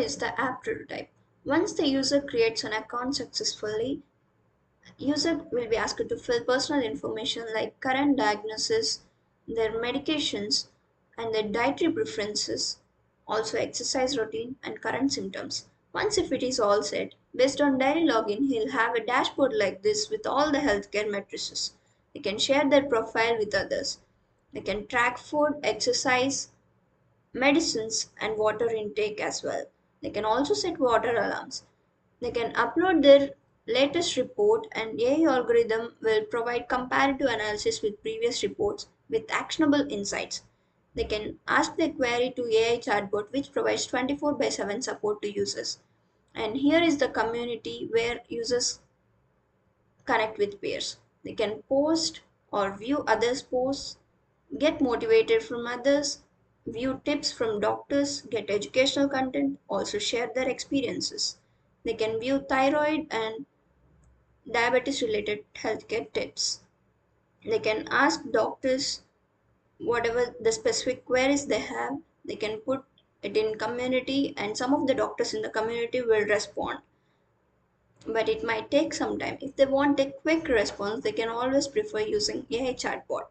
is the app prototype. Once the user creates an account successfully, user will be asked to fill personal information like current diagnosis, their medications, and their dietary preferences, also exercise routine and current symptoms. Once if it is all set, based on daily login, he'll have a dashboard like this with all the healthcare matrices. They can share their profile with others. They can track food, exercise, medicines, and water intake as well. They can also set water alarms. They can upload their latest report, and AI algorithm will provide comparative analysis with previous reports with actionable insights. They can ask their query to AI chatbot, which provides 24 by 7 support to users. And here is the community where users connect with peers. They can post or view others' posts, get motivated from others, view tips from doctors, get educational content, also share their experiences. They can view thyroid and diabetes related healthcare tips. They can ask doctors whatever the specific queries they have. They can put it in community, and some of the doctors in the community will respond, but it might take some time. If they want a quick response, they can always prefer using AI chatbot.